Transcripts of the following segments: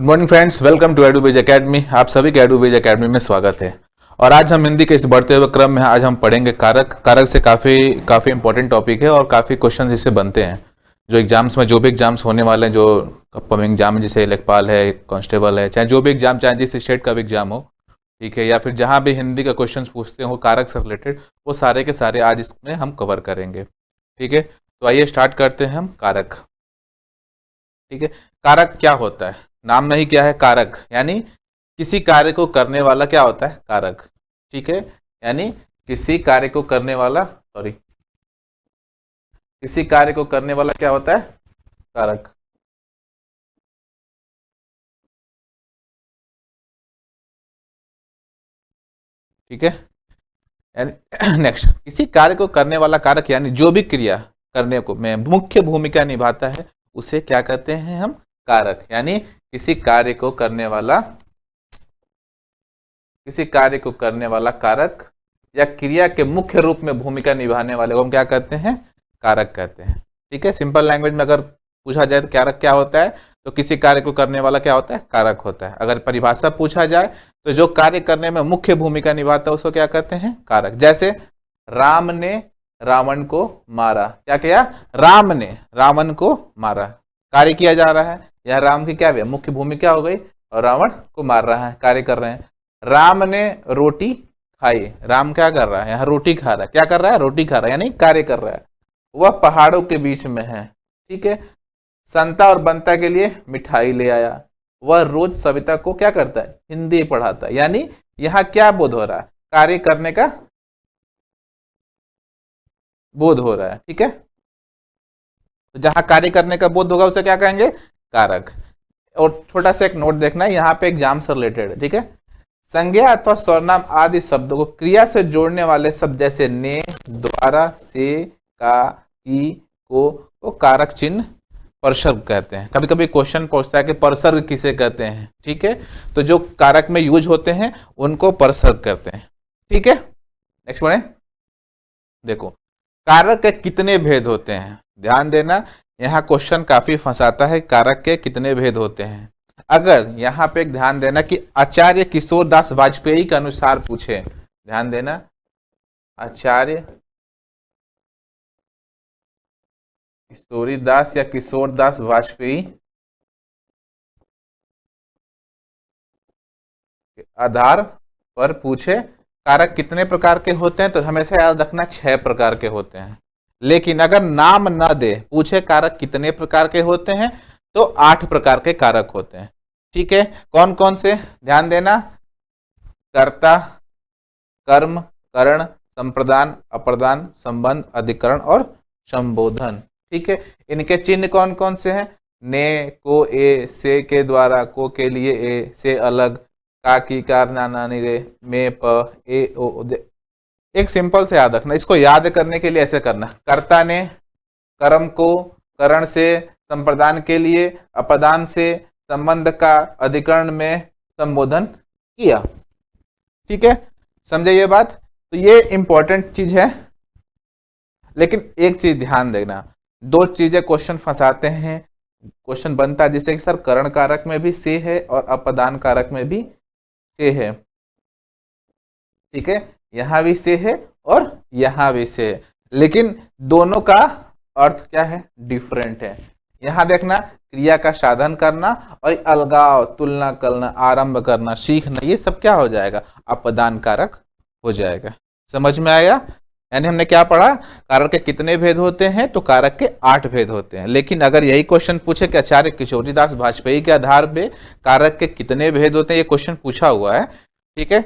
Morning friends, welcome to Edubase academy. आप सभी के एडुबेज एकेडमी में स्वागत है। और आज हम हिंदी के इस बढ़ते हुए क्रम में आज हम पढ़ेंगे कारक। कारक से काफ़ी इंपॉर्टेंट टॉपिक है और काफ़ी क्वेश्चन इससे बनते हैं जो एग्जाम्स में, जो भी एग्जाम्स होने वाले हैं, जो अपकमिंग एग्जाम है, जैसे लेखपाल है, कांस्टेबल है, चाहे जो भी एग्जाम, चाहे जिस स्टेट का भी एग्जाम हो, ठीक है, या फिर जहाँ भी हिंदी का क्वेश्चन पूछते हो कारक से रिलेटेड, वो सारे के सारे आज इसमें हम कवर करेंगे। ठीक है, तो आइए स्टार्ट करते हैं हम कारक। ठीक है, कारक क्या होता है? नाम में ही क्या है? कारक, यानी किसी कार्य को करने वाला क्या होता है? कारक। ठीक है, यानी किसी कार्य को करने वाला, किसी कार्य को करने वाला क्या होता है? कारक। ठीक है, यानी नेक्स्ट, किसी कार्य को करने वाला कारक यानी जो भी क्रिया करने को में मुख्य भूमिका निभाता है उसे क्या कहते हैं हम? कारक। यानी किसी कार्य को करने वाला, किसी कार्य को करने वाला कारक या क्रिया के मुख्य रूप में भूमिका निभाने वाले को हम क्या कहते हैं? कारक कहते हैं। ठीक है, सिंपल लैंग्वेज में अगर पूछा जाए तो कारक क्या होता है, तो किसी कार्य को करने वाला क्या होता है? कारक होता है। अगर परिभाषा पूछा जाए तो जो कार्य करने में मुख्य भूमिका निभाता है उसको क्या कहते हैं? कारक। जैसे राम ने रावण को मारा। क्या किया? राम ने रावण को मारा, कार्य किया जा रहा है, यह राम की क्या मुख्य भूमिका हो गई, और रावण को मार रहा है, कार्य कर रहे हैं। राम ने रोटी खाई, राम क्या कर रहा है? यहाँ रोटी खा रहा है। क्या कर रहा है? रोटी खा रहा है, यानी कार्य कर रहा है। वह पहाड़ों के बीच में है। ठीक है, संता और बंता के लिए मिठाई ले आया। वह रोज सविता को क्या करता है? हिंदी पढ़ाता है। यानी यहाँ क्या बोध हो रहा है? कार्य करने का बोध हो रहा है। ठीक है, तो जहां कार्य करने का बोध होगा उसे क्या कहेंगे? कारक। और छोटा सा एक नोट देखना है, यहाँ पे एग्जाम से रिलेटेड है। ठीक है, संज्ञा अथवा सर्वनाम आदि शब्दों को क्रिया से जोड़ने वाले शब्द जैसे ने, द्वारा, से, का, की, को कारक चिन्ह परसर्ग कहते हैं। कभी कभी क्वेश्चन पूछता है कि परसर्ग किसे कहते हैं। ठीक है, तो जो कारक में यूज होते हैं उनको परसर्ग कहते हैं। ठीक है, नेक्स्ट बढ़े। देखो, कारक के कितने भेद होते हैं? ध्यान देना, यहाँ क्वेश्चन काफी फंसाता है। कारक के कितने भेद होते हैं? अगर यहाँ पे ध्यान देना कि आचार्य किशोर दास वाजपेयी के अनुसार पूछे, ध्यान देना, आचार्य किशोरी दास या किशोर दास वाजपेयी के आधार पर पूछे कारक कितने प्रकार के होते हैं, तो हमेशा याद रखना 6 प्रकार के होते हैं। लेकिन अगर नाम न दे, पूछे कारक कितने प्रकार के होते हैं, तो 8 प्रकार के कारक होते हैं। ठीक है, कौन कौन से? ध्यान देना, कर्ता, कर्म, करण, संप्रदान, अप्रदान, संबंध, अधिकरण और संबोधन। ठीक है, इनके चिन्ह कौन कौन से हैं? ने, को, ए, से के द्वारा, को के लिए, ए, से अलग, का, की, कार, ना, नानी, रे, में, प, ए, ओ, दे। एक सिंपल से याद रखना, इसको याद करने के लिए ऐसे करना, कर्ता ने कर्म को करण से, संप्रदान के लिए अपदान से, संबंध का अधिकरण में संबोधन किया। ठीक है, समझे ये बात? तो ये इंपॉर्टेंट चीज है। लेकिन एक चीज ध्यान देना, 2 चीजें क्वेश्चन फंसाते हैं। क्वेश्चन बनता है जिससे कि सर करण कारक में भी से है और अपदान कारक में भी से है। ठीक है, यहां भी से है और यहां भी से है, लेकिन दोनों का अर्थ क्या है? डिफरेंट है। यहां देखना, क्रिया का साधन करना और अलगाव, तुलना करना, आरंभ करना, सीखना, ये सब क्या हो जाएगा? अपदान कारक हो जाएगा। समझ में आया? यानी हमने क्या पढ़ा? कारक के कितने भेद होते हैं? तो कारक के 8 भेद होते हैं। लेकिन अगर यही क्वेश्चन पूछे कि आचार्य किशोरीदास वाजपेयी के आधार पे कारक के कितने भेद होते हैं, ये क्वेश्चन पूछा हुआ है। ठीक है,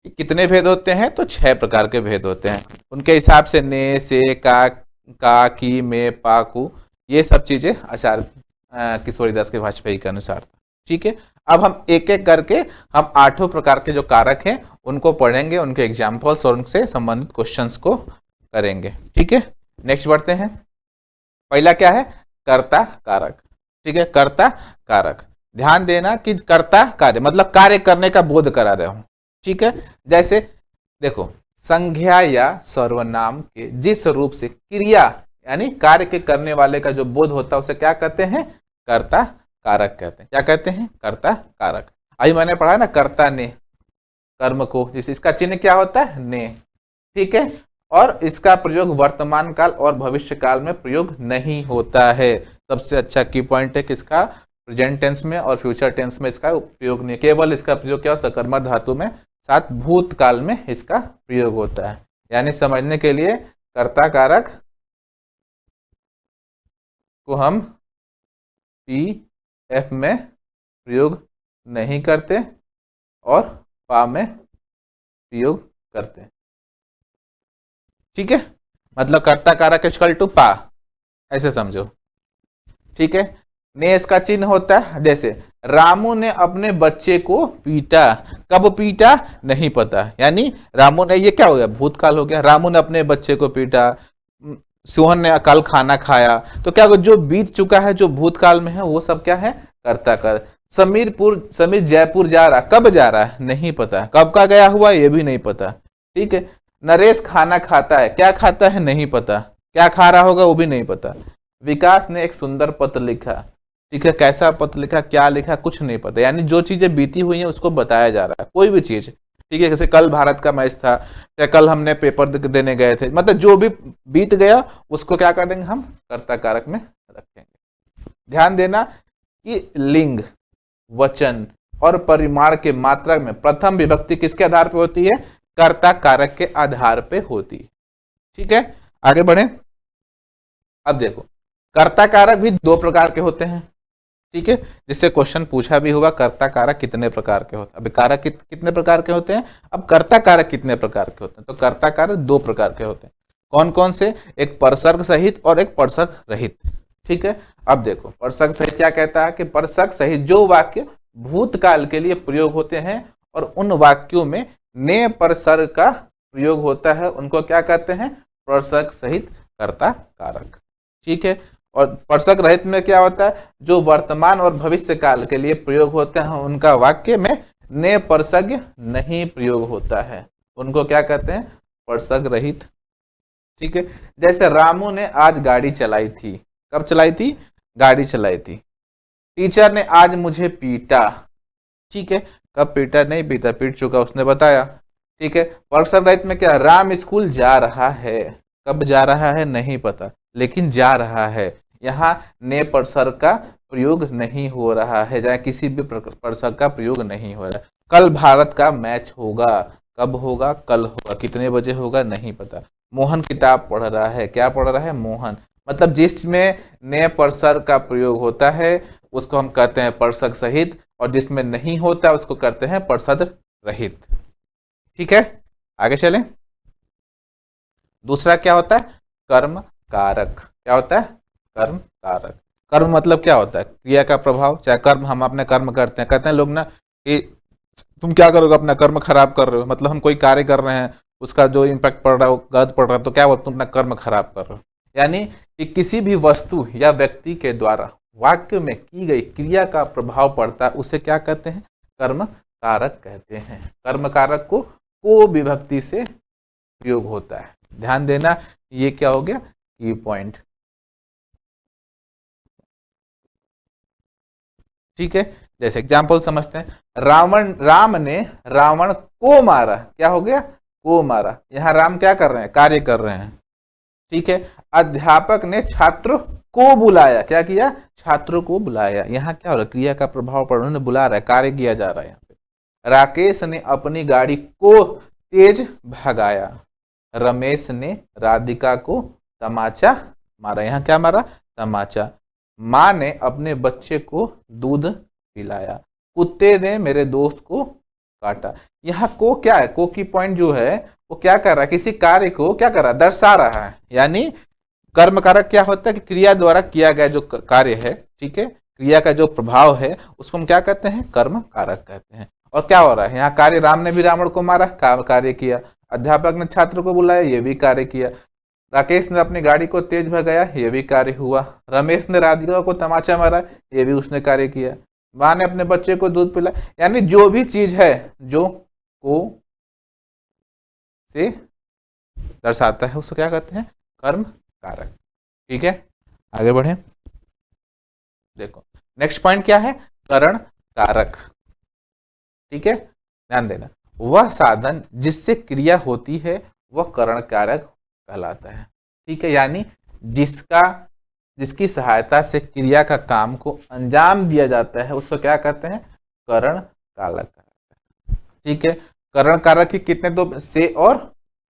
कितने भेद होते हैं? तो 6 प्रकार के भेद होते हैं। उनके हिसाब से ने, से, का, की, में, पा, कु, ये सब चीजें आचार्य किशोरीदास के वाजपेयी के अनुसार। ठीक है, अब हम एक एक करके हम 8 प्रकार के जो कारक हैं उनको पढ़ेंगे, उनके एग्जाम्पल्स और उनसे संबंधित क्वेश्चंस को करेंगे। ठीक है, नेक्स्ट बढ़ते हैं। पहला क्या है? कर्ता कारक। ठीक है, कर्ता कारक, ध्यान देना कि कर्ता कार्य मतलब कार्य करने का बोध करा रहे हो। ठीक है, जैसे देखो, संज्ञा या सर्वनाम के जिस रूप से क्रिया यानी कार्य के करने वाले का जो बोध होता है उसे क्या कहते हैं? कर्ता कारक कहते हैं। क्या कहते हैं? कर्ता कारक। अभी मैंने पढ़ा ना, कर्ता ने कर्म को, जिस इसका चिन्ह क्या होता है? ने। ठीक है, और इसका प्रयोग वर्तमान काल और भविष्य काल में प्रयोग नहीं होता है। सबसे अच्छा की पॉइंट है कि इसका प्रेजेंट टेंस में और फ्यूचर टेंस में इसका उपयोग नहीं, केवल इसका प्रयोग क्या सकर्मक धातु में, साथ भूतकाल में इसका प्रयोग होता है। यानी समझने के लिए, कर्ता कारक को हम पी एफ में प्रयोग नहीं करते और पा में प्रयोग करते हैं। ठीक है, मतलब कर्ता कारक इक्वल टू पा, ऐसे समझो। ठीक है, ने इसका चिन्ह होता है, जैसे रामू ने अपने बच्चे को पीटा। कब पीटा? नहीं पता। यानी रामू ने, ये क्या हो गया? भूतकाल हो गया। रामू ने अपने बच्चे को पीटा, सोहन ने कल खाना खाया। तो क्या जो बीत चुका है, जो भूतकाल में है, वो सब क्या है? कर्ता कारक। समीर जयपुर जा रहा, कब जा रहा है? नहीं पता। कब का गया हुआ, ये भी नहीं पता। ठीक है, नरेश खाना खाता है, क्या खाता है? नहीं पता। क्या खा रहा होगा, वो भी नहीं पता। विकास ने एक सुंदर पत्र लिखा। ठीक है, कैसा पत्र लिखा, क्या लिखा, कुछ नहीं पता। यानी जो चीजें बीती हुई हैं उसको बताया जा रहा है, कोई भी चीज। ठीक है, जैसे कल भारत का मैच था, या कल हमने पेपर देने गए थे, मतलब जो भी बीत गया उसको क्या कर देंगे हम? कर्ता कारक में रखेंगे। ध्यान देना कि लिंग, वचन और परिमाण के मात्रा में प्रथम विभक्ति किसके आधार पर होती है? कर्ता कारक के आधार पे होती है। ठीक है, आगे बढ़े। अब देखो, कर्ता कारक भी दो प्रकार के होते हैं। ठीक है, जिससे क्वेश्चन पूछा भी होगा, कर्ता कारक कितने प्रकार के होते हैं। अभी कारक कितने प्रकार के होते हैं, अब कर्ता कारक कितने प्रकार के होते हैं। तो कर्ता कारक दो प्रकार के होते हैं। कौन कौन से? एक परसर्ग सहित और एक परसर्ग रहित। ठीक है, अब देखो, परसर्ग सहित क्या कहता है कि परसर्ग सहित जो वाक्य भूतकाल के लिए प्रयोग होते हैं और उन वाक्यों में ने परसर्ग का प्रयोग होता है, उनको क्या कहते हैं? परसर्ग सहित कर्ता कारक। ठीक है, और परसर्ग रहित में क्या होता है? जो वर्तमान और भविष्य काल के लिए प्रयोग होते हैं, उनका वाक्य में ने परसर्ग नहीं प्रयोग होता है, उनको क्या कहते हैं? परसर्ग रहित। ठीक है, जैसे रामू ने आज गाड़ी चलाई थी। कब चलाई थी? गाड़ी चलाई थी। टीचर ने आज मुझे पीटा। ठीक है, कब पीटा? नहीं पीटा, पीट चुका, उसने बताया। ठीक है, परसर्ग रहित में क्या? राम स्कूल जा रहा है। कब जा रहा है? नहीं पता, लेकिन जा रहा है। यहाँ ने परसर्ग का प्रयोग नहीं हो रहा है, जहाँ किसी भी परसर्ग का प्रयोग नहीं हो रहा है। कल भारत का मैच होगा। कब होगा? कल होगा। कितने बजे होगा? नहीं पता। मोहन किताब पढ़ रहा है। क्या पढ़ रहा है? मोहन। मतलब जिसमें ने परसर्ग का प्रयोग होता है उसको हम कहते हैं परसर्ग सहित, और जिसमें नहीं होता उसको करते हैं परसर्ग रहित। ठीक है, आगे चलें। दूसरा क्या होता है? कर्म कारक। क्या होता है? कर्म कारक। कर्म मतलब क्या होता है? क्रिया का प्रभाव। चाहे कर्म, हम अपने कर्म करते हैं, कहते हैं लोग ना कि तुम क्या करोगे? अपना कर्म खराब कर रहे हो। मतलब हम कोई कार्य कर रहे हैं, उसका जो इम्पैक्ट पड़ रहा है वो गलत पड़ रहा है, तो क्या हुआ? तुम अपना कर्म खराब कर रहे हो। यानी कि किसी भी वस्तु या व्यक्ति के द्वारा वाक्य में की गई क्रिया का प्रभाव पड़ता है, उसे क्या कहते हैं? कर्म कारक कहते हैं। कर्म कारक को विभक्ति से प्रयोग होता है। ध्यान देना, ये क्या हो गया? की पॉइंट। ठीक है, जैसे एग्जाम्पल समझते हैं। राम ने रावण को मारा। क्या हो गया? को मारा। यहाँ राम क्या कर रहे हैं? कार्य कर रहे हैं। ठीक है, अध्यापक ने छात्र को बुलाया। क्या किया? छात्रों को बुलाया। यहाँ क्या हो रहा है? क्रिया का प्रभाव पड़, उन्होंने बुला रहा है, कार्य किया जा रहा है यहाँ पे। राकेश ने अपनी गाड़ी को तेज भगाया। रमेश ने राधिका को तमाचा मारा। यहाँ क्या मारा? तमाचा। माँ ने अपने बच्चे को दूध पिलाया। कुत्ते ने मेरे दोस्त को काटा। यहाँ को क्या है? को की पॉइंट जो है वो क्या कर रहा है? किसी कार्य को क्या कर रहा है? दर्शा रहा है। यानी कर्म कारक क्या होता है कि क्रिया द्वारा किया गया जो कार्य है, ठीक है, क्रिया का जो प्रभाव है उसको हम क्या कहते हैं? कर्म कारक कहते हैं। और क्या हो रहा है यहाँ? कार्य, राम ने भी रावण को मारा, कार्य किया। अध्यापक ने छात्र को बुलाया, ये भी कार्य किया। राकेश ने अपनी गाड़ी को तेज भगाया, ये भी कार्य हुआ। रमेश ने राधिका को तमाचा मारा, ये भी उसने कार्य किया। माँ ने अपने बच्चे को दूध पिलाया। यानी जो भी चीज है जो को से दर्शाता है उसको क्या कहते हैं? कर्म कारक। ठीक है, आगे बढ़े। देखो, नेक्स्ट पॉइंट क्या है, करण कारक। ठीक है, ध्यान देना, वह साधन जिससे क्रिया होती है वह करण कारक कहलाता है। ठीक है, यानी जिसका जिसकी सहायता से क्रिया का काम को अंजाम दिया जाता है उसको क्या कहते हैं, करण कारक। ठीक है, करण कारक के कितने, दो, से और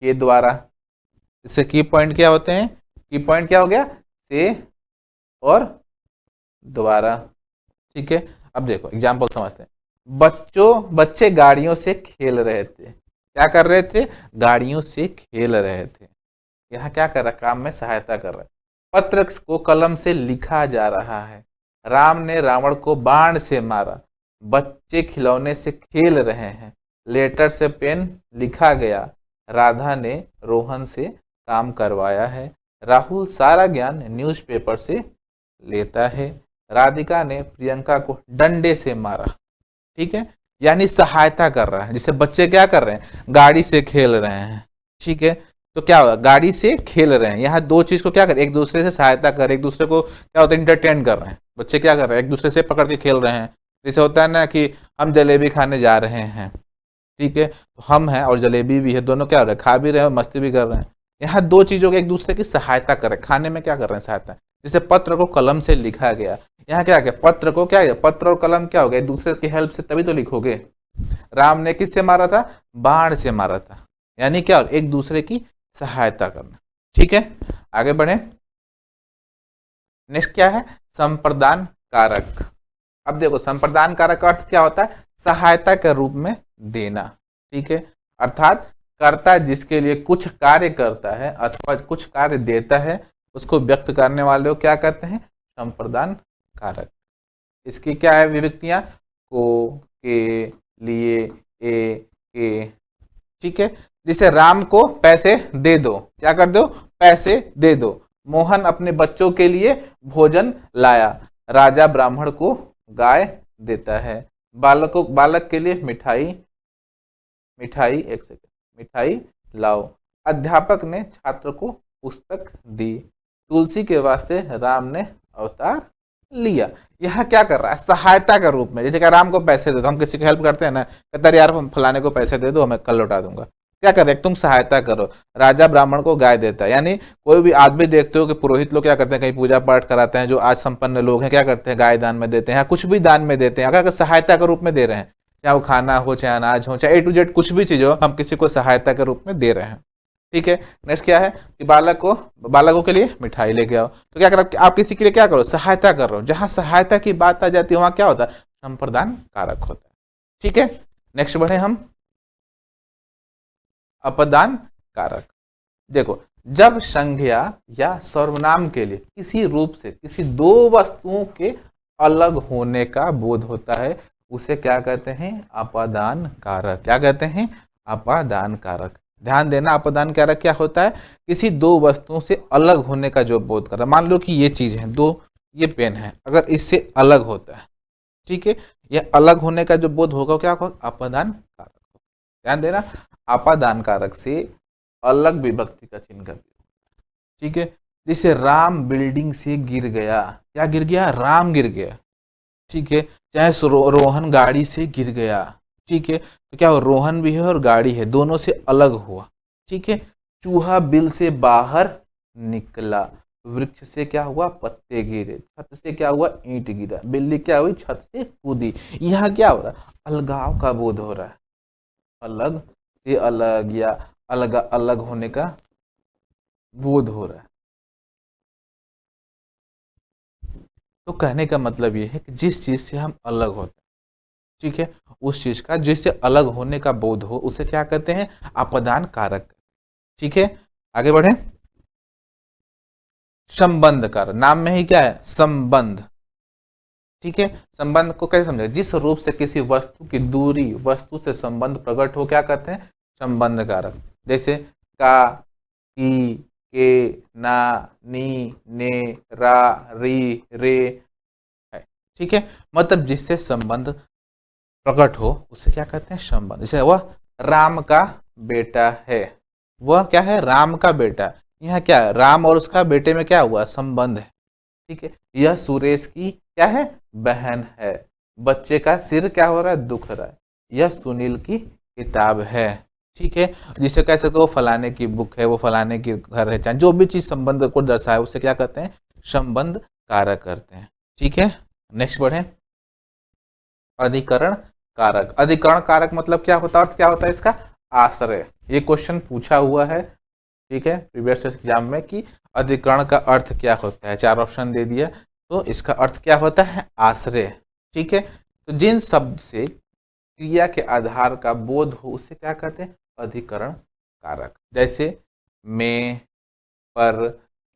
के द्वारा। इससे की पॉइंट क्या होते हैं, की पॉइंट क्या हो गया, से और द्वारा। ठीक है, अब देखो एग्जाम्पल समझते हैं। बच्चे गाड़ियों से खेल रहे थे, क्या कर रहे थे, गाड़ियों से खेल रहे थे। यहाँ क्या कर रहा है, काम में सहायता कर रहा है। पत्र को कलम से लिखा जा रहा है, राम ने रावण को बाण से मारा, बच्चे खिलौने से खेल रहे हैं, लेटर से पेन लिखा गया, राधा ने रोहन से काम करवाया है, राहुल सारा ज्ञान न्यूज़पेपर से लेता है, राधिका ने प्रियंका को डंडे से मारा। ठीक है, यानी सहायता कर रहा है, जिसे बच्चे क्या कर रहे हैं, गाड़ी से खेल रहे हैं। ठीक है, तो क्या होगा, गाड़ी से खेल रहे हैं, यहाँ दो चीज को क्या कर, एक दूसरे से सहायता कर, एक दूसरे को क्या होता है, इंटरटेन कर रहे हैं। बच्चे क्या कर रहे हैं, एक दूसरे से पकड़ के खेल रहे हैं। जैसे होता है ना कि हम जलेबी खाने जा रहे हैं, ठीक है, तो हम हैं और जलेबी भी है, दोनों क्या हो रहे हैं, खा भी रहे हैं और मस्ती भी कर रहे हैं। यहाँ दो चीजों के एक दूसरे की सहायता कर रहे हैं, खाने में क्या कर रहे हैं, सहायता। जैसे पत्र को कलम से लिखा गया, यहाँ क्या गया, पत्र को क्या है, पत्र और कलम क्या हो गया, एक दूसरे की हेल्प से तभी तो लिखोगे। राम ने किससे मारा था, बाण से मारा था, यानी क्या, एक दूसरे की सहायता करना। ठीक है, आगे बढ़े। नेक्स्ट क्या है, संप्रदान कारक। अब देखो संप्रदान कारक का अर्थ क्या होता है, सहायता के रूप में देना। ठीक है, अर्थात कर्ता जिसके लिए कुछ कार्य करता है अथवा कुछ कार्य देता है उसको व्यक्त करने वाले को क्या कहते हैं, संप्रदान कारक। इसकी क्या है विभक्तियां, को, के, लिए, ए, के। ठीक है, जिसे राम को पैसे दे दो, क्या कर दो, पैसे दे दो, मोहन अपने बच्चों के लिए भोजन लाया, राजा ब्राह्मण को गाय देता है, बालक के लिए मिठाई एक सेकंड, मिठाई लाओ, अध्यापक ने छात्र को पुस्तक दी, तुलसी के वास्ते राम ने अवतार लिया। यह क्या कर रहा है, सहायता के रूप में। जैसे कि राम को पैसे दे दो, हम किसी को हेल्प करते हैं ना, कहते हैं यार फलाने को पैसे दे दो, मैं कल लौटा दूंगा। क्या कर रहे हैं, तुम सहायता करो। राजा ब्राह्मण को गाय देता है, यानी कोई भी आदमी देखते हो कि पुरोहित लोग क्या करते हैं, कहीं पूजा पाठ कराते हैं, जो आज संपन्न लोग हैं क्या करते हैं, गाय दान में देते हैं, कुछ भी दान में देते हैं, अगर सहायता के रूप में दे रहे हैं, चाहे वो खाना हो, चाहे अनाज हो, चाहे A to Z कुछ भी चीज हो, हम किसी को सहायता के रूप में दे रहे हैं। ठीक है, नेक्स्ट क्या है कि बालकों के लिए मिठाई लेके आओ। तो क्या करो, आप किसी के लिए क्या करो, सहायता कर रहे हो। जहां सहायता की बात आ जाती है वहां क्या होता है, संप्रदान कारक होता है। ठीक है, नेक्स्ट बढ़े हम, अपदान कारक। देखो, जब संज्ञा या सर्वनाम के लिए किसी रूप से किसी दो वस्तुओं के अलग होने का बोध होता है उसे क्या कहते हैं, अपादान कारक। क्या कहते हैं, अपादान कारक। ध्यान देना, अपादान कारक क्या होता है, किसी दो वस्तुओं से अलग होने का जो बोध कर रहा है। मान लो कि ये चीज है दो, ये पेन है, अगर इससे अलग होता है, ठीक है, यह अलग होने का जो बोध होगा क्या होगा, अपादान कारक। ध्यान देना, अपादान कारक से अलग विभक्ति का चिन्ह कर दिया। ठीक है, जैसे राम बिल्डिंग से गिर गया, क्या गिर गया, राम गिर गया। ठीक है, चाहे रोहन गाड़ी से गिर गया। ठीक है, तो क्या हो, रोहन भी है और गाड़ी है, दोनों से अलग हुआ। ठीक है, चूहा बिल से बाहर निकला, वृक्ष से क्या हुआ, पत्ते गिरे, छत से क्या हुआ, ईंट गिरा, बिल्ली क्या हुई, छत से कूदी। यहाँ क्या हो रहा है, अलगाव का बोध हो रहा है, अलग से अलग या अलग अलग होने का बोध हो रहा है। तो कहने का मतलब ये है कि जिस चीज से हम अलग होते हैं, ठीक है, उस चीज का जिससे अलग होने का बोध हो उसे क्या कहते हैं, अपदान कारक। ठीक है, आगे बढ़े। संबंध कारक, नाम में ही क्या है, संबंध। ठीक है, संबंध को कैसे समझे, जिस रूप से किसी वस्तु की दूरी वस्तु से संबंध प्रकट हो क्या कहते हैं, संबंध कारक। जैसे का, की, के, ना, नी, ने, रा, री, रे है। ठीक है, मतलब जिससे संबंध प्रकट हो उसे क्या कहते हैं, संबंध। जैसे वह राम का बेटा है, वह क्या है, राम का बेटा। यहाँ क्या है, राम और उसका बेटे में क्या हुआ, संबंध है। ठीक है, यह सुरेश की क्या है, बहन है। बच्चे का सिर क्या हो रहा है, दुख रहा है। यह सुनील की किताब है। ठीक है, जिसे कह सकते हो फलाने की बुक है, वो फलाने की घर है, चाहे जो भी चीज संबंध को दर्शाए उसे क्या कहते हैं, संबंध कारक करते हैं। ठीक है, नेक्स्ट बढ़े। अधिकरण कारक। अधिकरण कारक मतलब क्या होता है, अर्थ क्या होता है इसका, आश्रय। ये क्वेश्चन पूछा हुआ है, ठीक है, प्रीवियस एग्जाम में, कि अधिकरण का अर्थ क्या होता है। चार ऑप्शन दे दिया, तो इसका अर्थ क्या होता है, आश्रय। ठीक है, तो जिन शब्द से क्रिया के आधार का बोध हो उसे क्या कहते हैं, अधिकरण कारक। जैसे में, पर,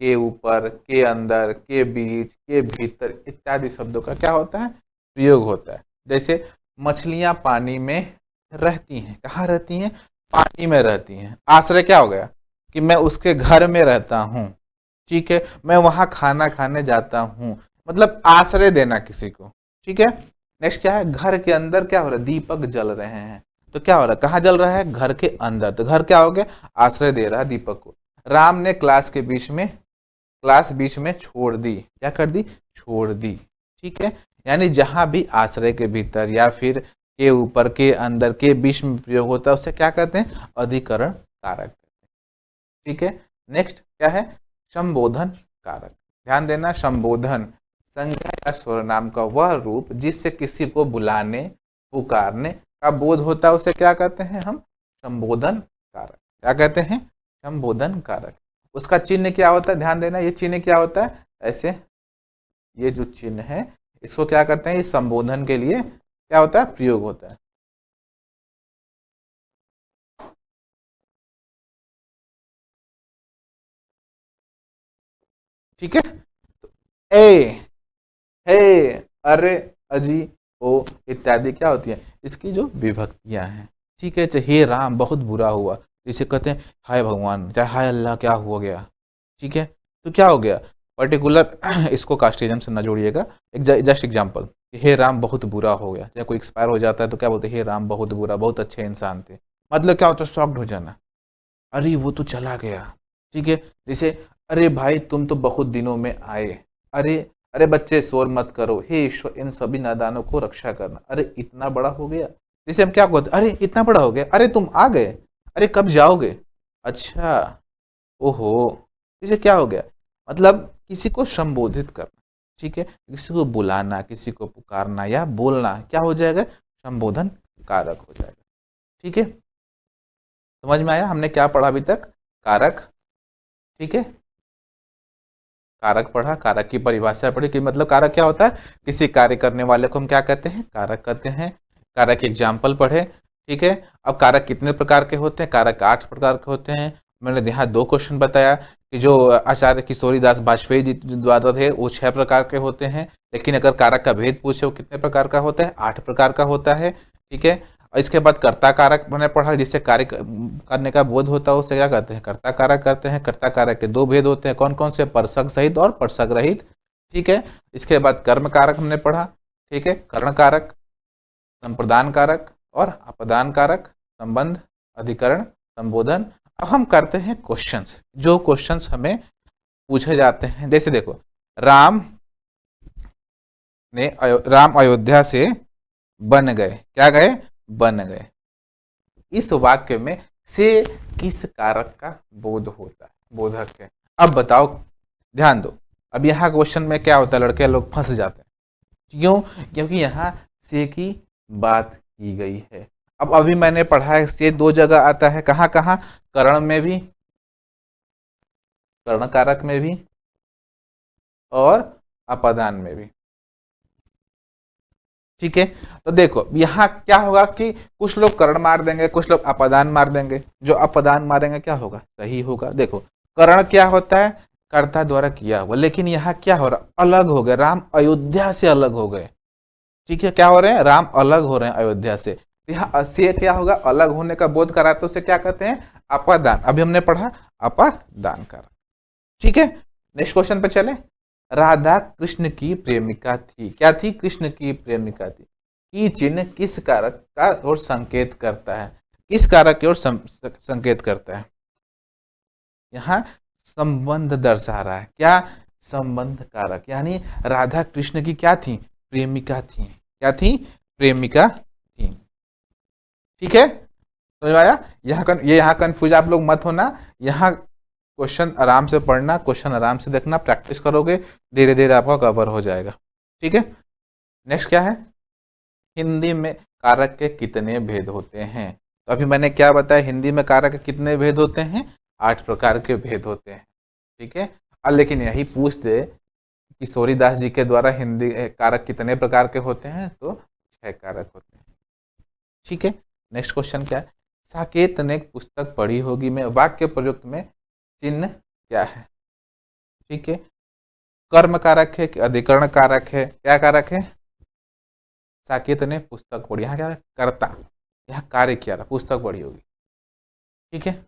के ऊपर, के अंदर, के बीच, के भीतर इत्यादि शब्दों का क्या होता है, प्रयोग होता है। जैसे मछलियां पानी में रहती हैं, कहाँ रहती हैं, पानी में रहती हैं। आश्रय क्या हो गया, कि मैं उसके घर में रहता हूँ। ठीक है, मैं वहां खाना खाने जाता हूँ, मतलब आश्रय देना किसी को। ठीक है, नेक्स्ट क्या है, घर के अंदर क्या हो रहा है, दीपक जल रहे हैं। तो क्या हो रहा है, कहाँ जल रहा है, घर के अंदर। तो घर क्या हो गया, आश्रय दे रहा है दीपक को। राम ने क्लास बीच में छोड़ दी, क्या कर दी, छोड़ दी। ठीक है, यानी जहां भी आश्रय के भीतर या फिर के ऊपर, के अंदर, के बीच में प्रयोग होता है उसे क्या कहते हैं, अधिकरण कारक। ठीक है, नेक्स्ट क्या है, संबोधन कारक। ध्यान देना, संबोधन संज्ञा या सर्वनाम का वह रूप जिससे किसी को बुलाने, पुकारने का बोध होता है उसे क्या कहते हैं हम, संबोधन कारक। क्या कहते हैं, संबोधन कारक। उसका चिन्ह क्या होता है, ध्यान देना, ये चिन्ह क्या होता है, ऐसे ये जो चिन्ह है इसको क्या करते हैं, ये संबोधन के लिए क्या होता है, प्रयोग होता है। ठीक है, ए, हे, अरे, अजी, ओ इत्यादि क्या होती है, इसकी जो विभक्तियां हैं। ठीक है, चाहे हे राम बहुत बुरा हुआ, इसे कहते हैं हाय भगवान, चाहे हाय अल्लाह क्या हो गया। ठीक है, तो क्या हो गया, पर्टिकुलर इसको कास्टिज्म से ना जोड़िएगा, एक जस्ट एग्जाम्पल, हे राम बहुत बुरा हो गया, या कोई एक्सपायर हो जाता है तो क्या बोलते हैं, हे राम बहुत बुरा, बहुत अच्छे इंसान थे। मतलब क्या होता है, शॉक्ड हो जाना, अरे वो तो चला गया। ठीक है, जैसे अरे भाई तुम तो बहुत दिनों में आए। अरे, अरे बच्चे शोर मत करो, हे ईश्वर इन सभी नादानों को रक्षा करना, अरे इतना बड़ा हो गया। जैसे हम क्या कहते, अरे इतना बड़ा हो गया, अरे तुम आ गए, अरे कब जाओगे, अच्छा, ओहो। इसे क्या हो गया, मतलब किसी को संबोधित करना। ठीक है, किसी को बुलाना, किसी को पुकारना या बोलना क्या हो जाएगा, संबोधन कारक हो जाएगा। ठीक है, समझ में आया हमने क्या पढ़ा अभी तक, कारक। ठीक है, कारक पढ़ा, कारक की परिभाषा पढ़ी, कि मतलब कारक क्या होता है, किसी कार्य करने वाले को हम क्या कहते हैं, कारक कहते हैं। कारक एग्जाम्पल पढ़े। ठीक है, अब कारक कितने प्रकार के होते हैं, कारक 8 प्रकार के होते हैं। मैंने यहाँ 2 क्वेश्चन बताया कि जो आचार्य किशोरीदास बाजपेयी जी द्वारा थे वो 6 प्रकार के होते हैं, लेकिन अगर कारक का भेद पूछे वो कितने प्रकार का होता है, 8 प्रकार का होता है। ठीक है, और इसके बाद कर्ता कारक मैंने पढ़ा, जिससे कार्य करने का बोध होता है उसे क्या कहते हैं, कर्ता कारक करते हैं। कर्ता कारक के 2 भेद होते हैं, कौन कौन से, परसक सहित और परसक रहित। ठीक है, इसके बाद कर्म कारक हमने पढ़ा। ठीक है, कर्ण कारक, संप्रदान कारक और अपदान कारक, संबंध, अधिकरण, संबोधन। अब हम करते हैं क्वेश्चंस, जो क्वेश्चंस हमें पूछे जाते हैं। जैसे देखो, राम अयोध्या से बन गए, क्या गए, बन गए। इस वाक्य में से किस कारक का बोध होता है, बोधक है। अब बताओ, ध्यान दो, अब यहाँ क्वेश्चन में क्या होता है, लड़के लोग फंस जाते हैं। क्यों, क्योंकि यहाँ से की बात की गई है। अब अभी मैंने पढ़ा है, से 2 जगह आता है, कहाँ कहाँ, कर्ण में भी, कर्ण कारक में भी और अपदान में भी। ठीक है, तो देखो यहाँ क्या होगा कि कुछ लोग कर्ण मार देंगे, कुछ लोग अपदान मार देंगे। जो अपदान मारेंगे क्या होगा, सही होगा। देखो कर्ण क्या होता है, कर्ता द्वारा किया हुआ, लेकिन यहाँ क्या हो रहा, अलग हो गए, राम अयोध्या से अलग हो गए। ठीक है, क्या हो रहे हैं, राम अलग हो रहे हैं अयोध्या से। यहाँ से क्या होगा, अलग होने का बोध कराते तो उसे क्या कहते हैं, अपदान। अभी हमने पढ़ा अपदान कर। ठीक है, नेक्स्ट क्वेश्चन पे चले। राधा कृष्ण की प्रेमिका थी, क्या थी, कृष्ण की प्रेमिका थी। की चिन्ह किस कारक का ओर संकेत करता है, किस कारक की ओर संकेत करता है, यहाँ संबंध दर्शा रहा है। क्या, संबंध कारक, यानी राधा कृष्ण की क्या थी, प्रेमिका थी। क्या थी? प्रेमिका थी। ठीक है, समझ में आया? यहाँ कंफ्यूज आप लोग मत होना। यहाँ क्वेश्चन आराम से पढ़ना, क्वेश्चन आराम से देखना, प्रैक्टिस करोगे धीरे धीरे आपका कवर हो जाएगा। ठीक है, नेक्स्ट क्या है? हिंदी में कारक के कितने भेद होते हैं? तो अभी मैंने क्या बताया, हिंदी में कारक के कितने भेद होते हैं? 8 प्रकार के भेद होते हैं। ठीक है, लेकिन यही पूछ दे कि सूरीदास जी के द्वारा हिंदी कारक कितने प्रकार के होते हैं, तो 6 कारक होते हैं। ठीक है, नेक्स्ट क्वेश्चन क्या है? साकेत ने पुस्तक पढ़ी होगी में वाक्य प्रयुक्त में चिन्ह क्या है? ठीक है, कर्म कारक है कि अधिकरण कारक है? क्या कारक है? साकेत ने पुस्तक पढ़ी, यहाँ क्या है? कर्ता, यहाँ कार्य किया रहा, पुस्तक पढ़ी होगी। ठीक है,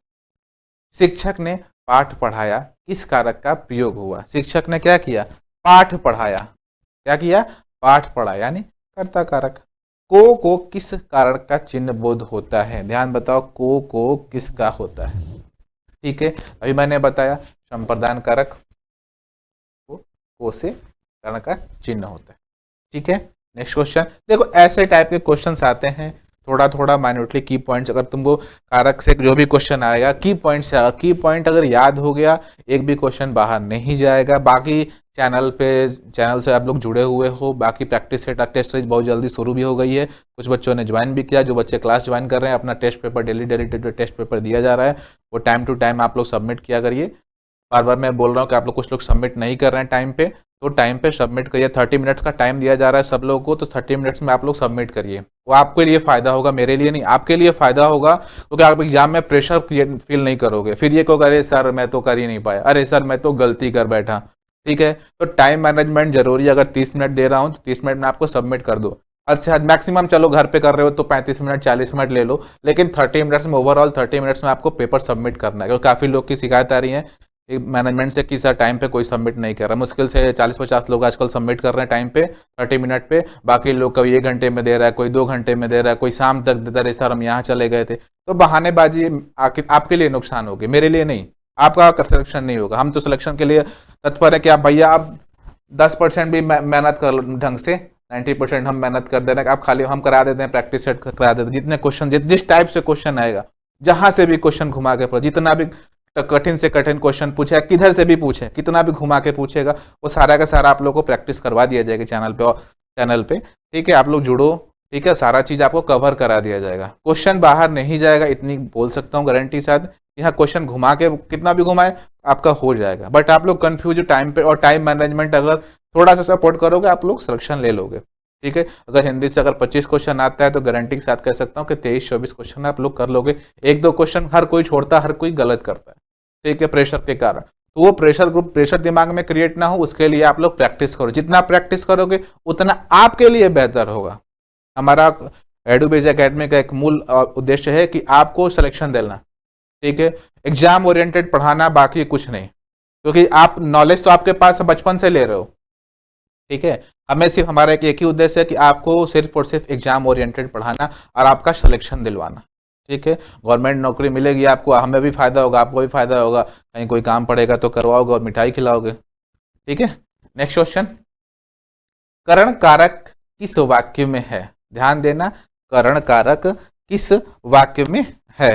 शिक्षक ने पाठ पढ़ाया, किस कारक का प्रयोग हुआ? शिक्षक ने क्या किया? पाठ पढ़ाया। क्या किया? पाठ पढ़ाया, यानी कर्ता कारक। को किस कारक का चिन्ह बोध होता है? ध्यान बताओ, को किसका होता है? ठीक है, अभी मैंने बताया संप्रदान कारक को से कारण का चिन्ह होता है। ठीक है, नेक्स्ट क्वेश्चन देखो, ऐसे टाइप के क्वेश्चंस आते हैं, थोड़ा थोड़ा माइन्यूटली की पॉइंट्स। अगर तुमको कारक से जो भी क्वेश्चन आएगा की पॉइंट से आएगा, की पॉइंट अगर याद हो गया एक भी क्वेश्चन बाहर नहीं जाएगा। बाकी चैनल से आप लोग जुड़े हुए हो, बाकी प्रैक्टिस सेट टेस्ट सीरीज बहुत जल्दी शुरू भी हो गई है। कुछ बच्चों ने ज्वाइन भी किया, जो बच्चे क्लास ज्वाइन कर रहे हैं, अपना test paper daily test paper दिया जा रहा है, वो टाइम टू टाइम आप लोग सबमिट किया करिए। बार बार मैं बोल रहा हूँ कि आप लोग कुछ लोग सबमिट नहीं कर रहे हैं टाइम पे, तो टाइम पे सबमिट करिए। 30 मिनट्स का टाइम दिया जा रहा है सब लोगों को, तो 30 मिनट्स में आप लोग सबमिट करिए। वो आपके लिए फायदा होगा, मेरे लिए नहीं, आपके लिए फायदा होगा, क्योंकि आप एग्जाम में प्रेशर फील नहीं करोगे। फिर ये कहोगे अरे सर मैं तो कर ही नहीं पाया, अरे सर मैं तो गलती कर बैठा। ठीक है, तो टाइम मैनेजमेंट जरूरी है। अगर 30 मिनट दे रहा हूँ तो 30 मिनट में आपको सबमिट कर दो। अच्छा मैक्सिमम चलो घर पे कर रहे हो तो 35 मिनट 40 मिनट ले लो, लेकिन 30 मिनट्स में, ओवरऑल 30 मिनट्स में आपको पेपर सबमिट करना है। क्योंकि काफ़ी लोग की शिकायत आ रही है मैनेजमेंट से कि सर टाइम पे कोई सबमिट नहीं कर रहा। मुश्किल से 40-50 लोग आजकल सबमिट कर रहे हैं टाइम पे 30 मिनट पे, बाकी लोग कभी 1 घंटे में दे रहा है, कोई 2 घंटे में दे रहा है, कोई शाम तक देता है, सर हम यहाँ चले गए थे। तो बहानेबाजी आपके लिए नुकसान होगी, मेरे लिए नहीं। आपका सिलेक्शन नहीं होगा। हम तो सिलेक्शन के लिए तत्पर है कि आप भैया आप 10% भी मेहनत कर ढंग से, 90% हम मेहनत कर दे रहे हैं, आप खाली हम करा देते हैं, प्रैक्टिस सेट करा देते हैं। जितने क्वेश्चन जिस टाइप से क्वेश्चन आएगा, जहां से भी क्वेश्चन घुमा के, जितना भी कठिन से कठिन क्वेश्चन पूछे, किधर से भी पूछे, कितना भी घुमा के पूछेगा, वो सारा का सारा आप लोग को प्रैक्टिस करवा दिया जाएगा चैनल पे। ठीक है, आप लोग जुड़ो। ठीक है, सारा चीज आपको कवर करा दिया जाएगा, क्वेश्चन बाहर नहीं जाएगा, इतनी बोल सकता हूँ गारंटी साथ। यहाँ क्वेश्चन घुमा के कितना भी घुमाए आपका हो जाएगा। बट आप लोग कंफ्यूज टाइम पे, और टाइम मैनेजमेंट अगर थोड़ा सा सपोर्ट करोगे आप लोग सिलेक्शन ले लोगे। ठीक है, अगर हिंदी से अगर 25 क्वेश्चन आता है तो गारंटी के साथ कह सकता हूँ कि 23-24 क्वेश्चन आप लोग कर लोगे। 1-2 क्वेश्चन हर कोई छोड़ता है, हर कोई गलत करता है। ठीक है, प्रेशर के कारण। तो वो प्रेशर दिमाग में क्रिएट ना हो, उसके लिए आप लोग प्रैक्टिस करो। जितना प्रैक्टिस करोगे उतना आपके लिए बेहतर होगा। हमारा एडुबेज एकेडमी का एक मूल उद्देश्य है कि आपको सिलेक्शन देना। ठीक है, एग्जाम ओरिएंटेड पढ़ाना, बाकी कुछ नहीं। क्योंकि आप नॉलेज तो आपके पास बचपन से ले रहे हो। ठीक है, हमें सिर्फ हमारा एक ही उद्देश्य है कि आपको सिर्फ और सिर्फ एग्जाम ओरिएंटेड पढ़ाना और आपका सिलेक्शन दिलवाना। ठीक है, गवर्नमेंट नौकरी मिलेगी आपको, हमें भी फायदा होगा, आपको भी फायदा होगा, कहीं कोई काम पड़ेगा तो करवाओगे और मिठाई खिलाओगे। ठीक है, नेक्स्ट क्वेश्चन, करण कारक किस वाक्य में है? ध्यान देना, करण कारक किस वाक्य में है,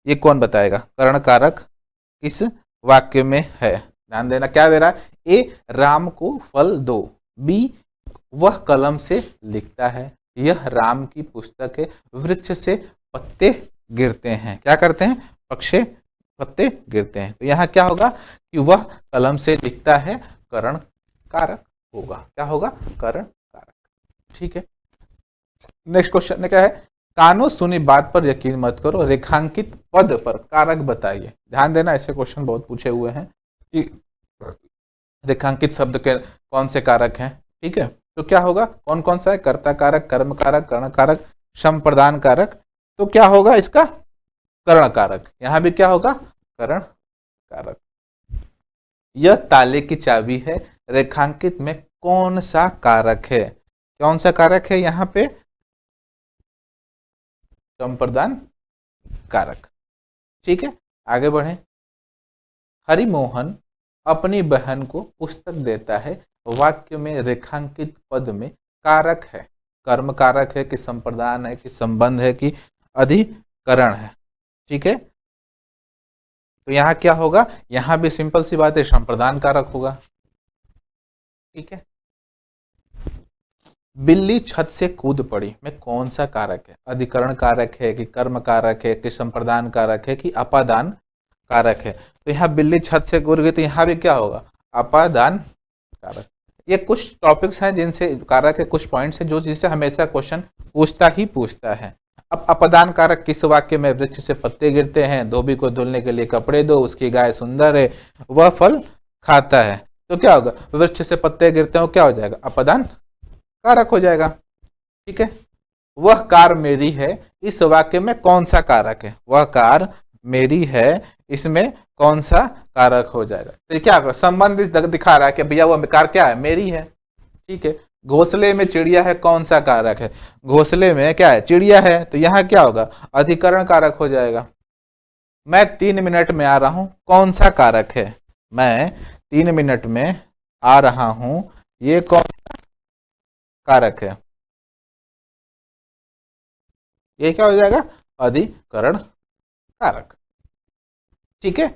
ये कौन बताएगा? करण कारक किस वाक्य में है? ध्यान देना, क्या दे रहा है? ए राम को फल दो, बी वह कलम से लिखता है, यह राम की पुस्तक है, वृक्ष से पत्ते गिरते हैं। क्या करते हैं? पक्षे पत्ते गिरते हैं। तो यहाँ क्या होगा कि वह कलम से लिखता है, करण कारक होगा। क्या होगा? करण कारक। ठीक है, नेक्स्ट क्वेश्चन क्या है? कानो सुनी बात पर यकीन मत करो, रेखांकित पद पर कारक बताइए। ध्यान देना, ऐसे क्वेश्चन बहुत पूछे हुए हैं कि रेखांकित शब्द के कौन से कारक हैं। ठीक है, तो क्या होगा? कौन कौन सा है? कर्ता कारक, कर्म कारक, कर्ण कारक, संप्रदान कारक। तो क्या होगा इसका? कर्ण कारक। यहां भी क्या होगा? कर्ण कारक। यह ताले की चाबी है, रेखांकित में कौन सा कारक है? कौन सा कारक है यहां पे? संप्रदान कारक। ठीक है, आगे बढ़े। हरिमोहन अपनी बहन को पुस्तक देता है, वाक्य में रेखांकित पद में कारक है, कर्म कारक है कि संप्रदान है कि संबंध है कि अधिकरण है। ठीक है, तो यहां क्या होगा, यहां भी सिंपल सी बात है, संप्रदान कारक होगा। ठीक है, बिल्ली छत से कूद पड़ी में कौन सा कारक है, अधिकरण कारक है कि कर्म कारक है कि संप्रदान कारक है कि अपादान कारक है। तो यहाँ बिल्ली छत से कूद गई तो यहाँ भी क्या होगा, अपादान कारक। ये कुछ टॉपिक्स हैं जिनसे कारक के कुछ पॉइंट्स हैं जो जिससे हमेशा क्वेश्चन पूछता है। अब अपदान कारक किस वाक्य में, वृक्ष से पत्ते गिरते हैं, धोबी को धुलने के लिए कपड़े दो, उसकी गाय सुंदर है, वह फल खाता है। तो क्या होगा, वृक्ष से पत्ते गिरते हैं, क्या हो जाएगा, अपदान कारक हो जाएगा। ठीक है, वह कार मेरी है, इस वाक्य में कौन सा कारक है, वह कार मेरी है, इसमें कौन सा कारक हो जाएगा। तो क्या संबंध दिखा रहा है कि भैया वह कार क्या है, मेरी है। ठीक है, घोंसले में चिड़िया है, कौन सा कारक है, घोंसले में क्या है, चिड़िया है, तो यहां क्या होगा, अधिकरण कारक हो जाएगा। मैं 3 मिनट में आ रहा हूं, कौन सा कारक है, मैं 3 मिनट में आ रहा हूं, ये कौन सा कारक है, ये क्या हो जाएगा, अधिकरण कारक। ठीक है,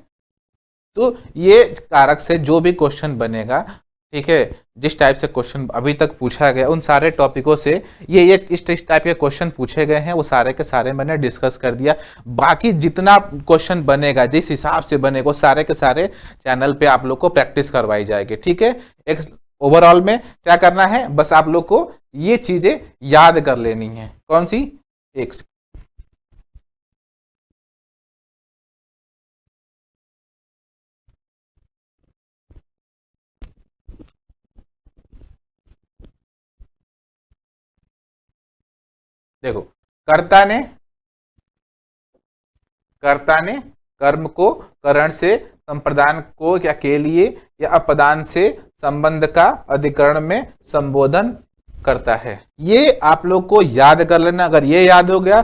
तो ये कारक से जो भी क्वेश्चन बनेगा, ठीक है, जिस टाइप से क्वेश्चन अभी तक पूछा गया उन सारे टॉपिकों से ये इस टाइप के क्वेश्चन पूछे गए हैं, वो सारे के सारे मैंने डिस्कस कर दिया। बाकी जितना क्वेश्चन बनेगा, जिस हिसाब से बनेगा, वो सारे के सारे चैनल पे आप लोग को प्रैक्टिस करवाई जाएगी। ठीक है, एक ओवरऑल में क्या करना है, बस आप लोग को ये चीजें याद कर लेनी है। कौन सी, एक देखो, कर्ता ने कर्म को करण से, संप्रदान को या के लिए या अपदान से संबंध का अधिकरण में संबोधन करता है। ये आप लोग को याद कर लेना। अगर ये याद हो गया,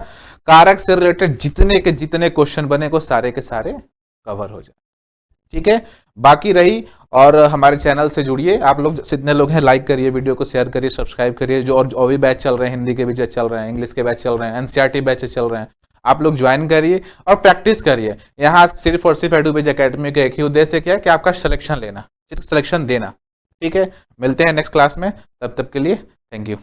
कारक से रिलेटेड जितने के जितने क्वेश्चन बने को सारे के सारे कवर हो जाए। ठीक है, बाकी रही, और हमारे चैनल से जुड़िए। आप लोग जितने लोग हैं लाइक करिए, वीडियो को शेयर करिए, सब्सक्राइब करिए। जो और भी बैच चल रहे हैं, हिंदी के भी चल रहे हैं, इंग्लिश के बैच चल रहे हैं, एनसीईआरटी बैच चल रहे हैं, आप लोग ज्वाइन करिए और प्रैक्टिस करिए। यहाँ सिर्फ और सिर्फ एडुबेज एकेडमी का एक ही उद्देश्य क्या है कि आपका सिलेक्शन लेना, सिर्फ सिलेक्शन देना। ठीक है, मिलते हैं नेक्स्ट क्लास में, तब तक के लिए थैंक यू।